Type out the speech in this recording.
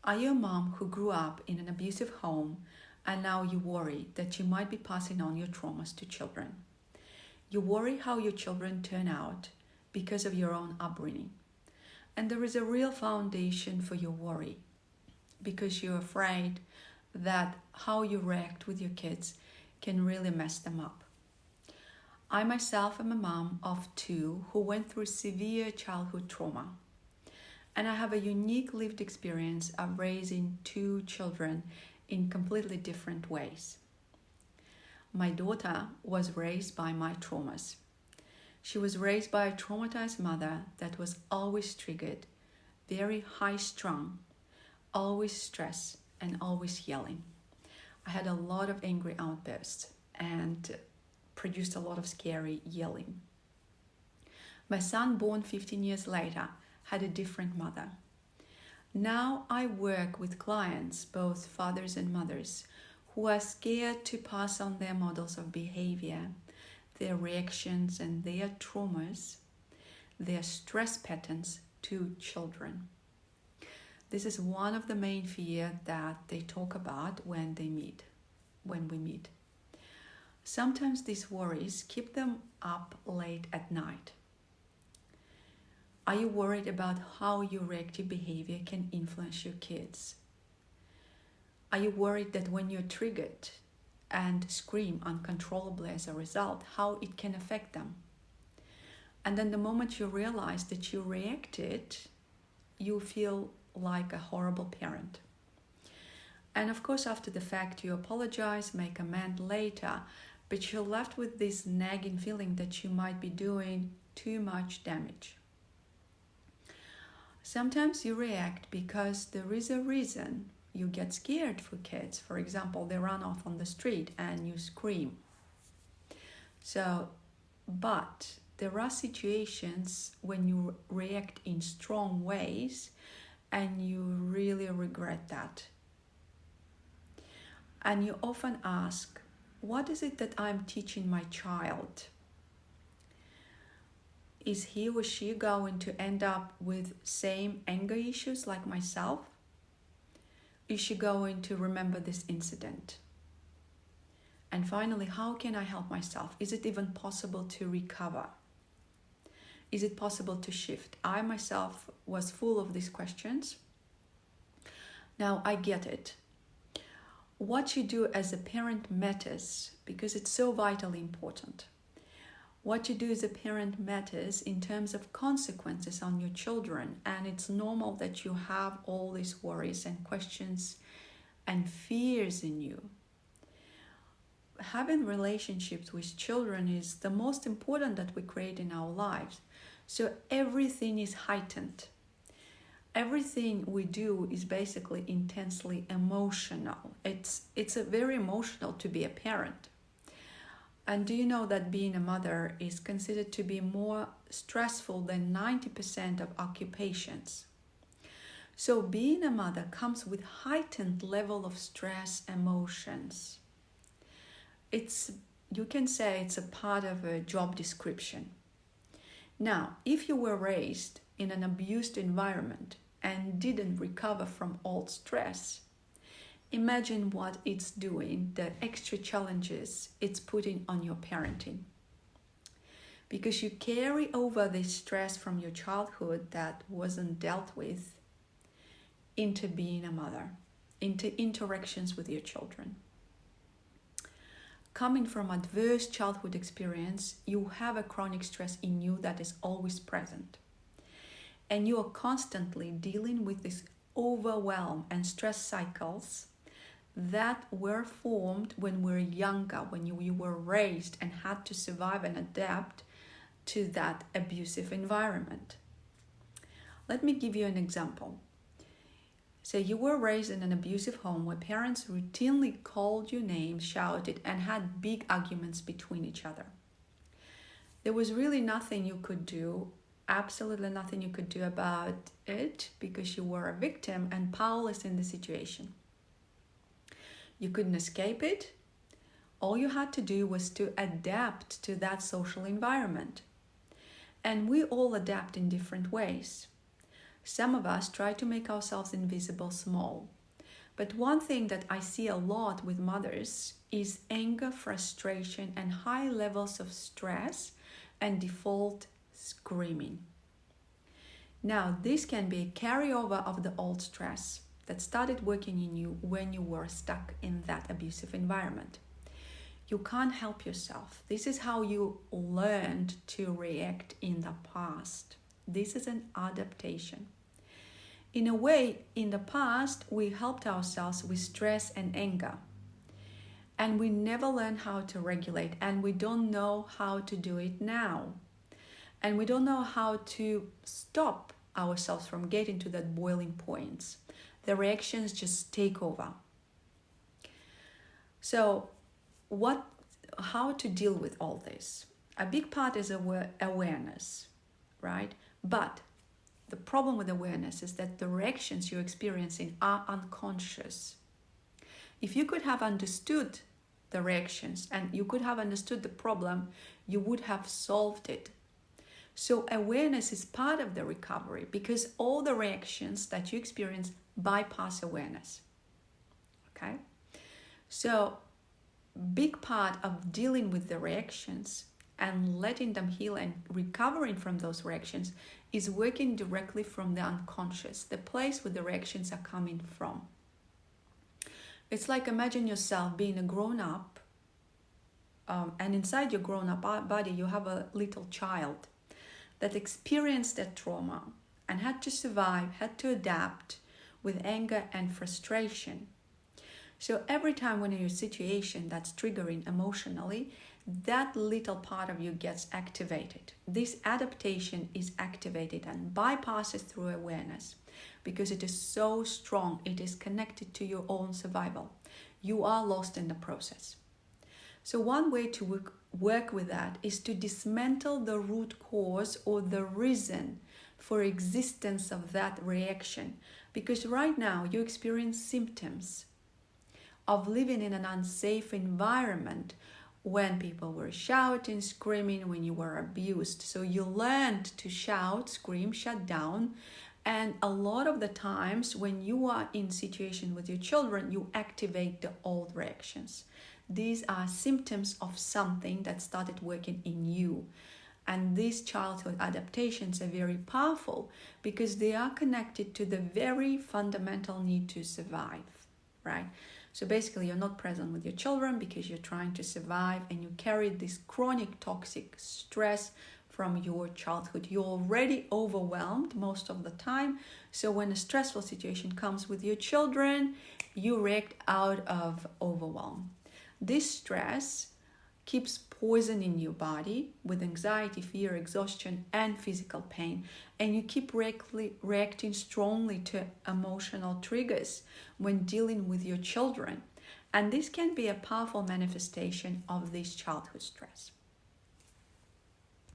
Are you a mom who grew up in an abusive home and now you worry that you might be passing on your traumas to children? You worry how your children turn out because of your own upbringing. And there is a real foundation for your worry because you're afraid that how you react with your kids can really mess them up. I myself am a mom of two who went through severe childhood trauma. And I have a unique lived experience of raising two children in completely different ways. My daughter was raised by my traumas. She was raised by a traumatized mother that was always triggered, very high-strung, always stressed, and always yelling. I had a lot of angry outbursts and produced a lot of scary yelling. My son, born 15 years later, had a different mother. Now I work with clients, both fathers and mothers, who are scared to pass on their models of behavior, their reactions and their traumas, their stress patterns to children. This is one of the main fears that they talk about when we meet. Sometimes these worries keep them up late at night. Are you worried about how your reactive behavior can influence your kids? Are you worried that when you're triggered and scream uncontrollably as a result, how it can affect them? And then the moment you realize that you reacted, you feel like a horrible parent. And of course, after the fact, you apologize, make amends later, but you're left with this nagging feeling that you might be doing too much damage. Sometimes you react because there is a reason. You get scared for kids. For example, they run off on the street and you scream. But there are situations when you react in strong ways and you really regret that. And you often ask, what is it that I'm teaching my child? Is he or she going to end up with same anger issues like myself? Is she going to remember this incident? And finally, how can I help myself? Is it even possible to recover? Is it possible to shift? I myself was full of these questions. Now I get it. What you do as a parent matters because it's so vitally important. What you do as a parent matters in terms of consequences on your children, and it's normal that you have all these worries and questions and fears in you. Having relationships with children is the most important that we create in our lives. So everything is heightened. Everything we do is basically intensely emotional. It's a very emotional to be a parent. And do you know that being a mother is considered to be more stressful than 90% of occupations? So being a mother comes with heightened level of stress, emotions. You can say it's a part of a job description. Now, if you were raised in an abused environment and didn't recover from old stress, imagine what it's doing, the extra challenges it's putting on your parenting. Because you carry over this stress from your childhood that wasn't dealt with into being a mother, into interactions with your children. Coming from adverse childhood experience, you have a chronic stress in you that is always present. And you are constantly dealing with this overwhelm and stress cycles that were formed when we were younger, when you were raised and had to survive and adapt to that abusive environment. Let me give you an example. Say you were raised in an abusive home where parents routinely called you names, shouted, and had big arguments between each other. There was really nothing you could do, absolutely nothing you could do about it because you were a victim and powerless in the situation. You couldn't escape it. All you had to do was to adapt to that social environment. And we all adapt in different ways. Some of us try to make ourselves invisible, small. But one thing that I see a lot with mothers is anger, frustration, and high levels of stress and default screaming. Now, this can be a carryover of the old stress that started working in you when you were stuck in that abusive environment. You can't help yourself. This is how you learned to react in the past. This is an adaptation. In a way, in the past, we helped ourselves with stress and anger. And we never learned how to regulate, and we don't know how to do it now. And we don't know how to stop ourselves from getting to that boiling point. The reactions just take over. So, how to deal with all this? A big part is awareness, right? But the problem with awareness is that the reactions you're experiencing are unconscious. If you could have understood the reactions and you could have understood the problem, you would have solved it. So awareness is part of the recovery because all the reactions that you experience bypass awareness. Okay? So big part of dealing with the reactions and letting them heal and recovering from those reactions is working directly from the unconscious, the place where the reactions are coming from. It's like imagine yourself being a grown-up, and inside your grown-up body you have a little child that experienced that trauma and had to survive, had to adapt with anger and frustration. So every time when you're in a situation that's triggering emotionally, that little part of you gets activated. This adaptation is activated and bypasses through awareness because it is so strong. It is connected to your own survival. You are lost in the process. So one way to work with that is to dismantle the root cause or the reason for existence of that reaction. Because right now you experience symptoms of living in an unsafe environment when people were shouting, screaming, when you were abused. So you learned to shout, scream, shut down. And a lot of the times when you are in situation with your children, you activate the old reactions. These are symptoms of something that started working in you. And these childhood adaptations are very powerful because they are connected to the very fundamental need to survive, right? So basically, you're not present with your children because you're trying to survive and you carry this chronic toxic stress from your childhood. You're already overwhelmed most of the time. So when a stressful situation comes with your children, you react out of overwhelm. This stress keeps poisoning your body with anxiety, fear, exhaustion, and physical pain. And you keep reacting strongly to emotional triggers when dealing with your children. And this can be a powerful manifestation of this childhood stress.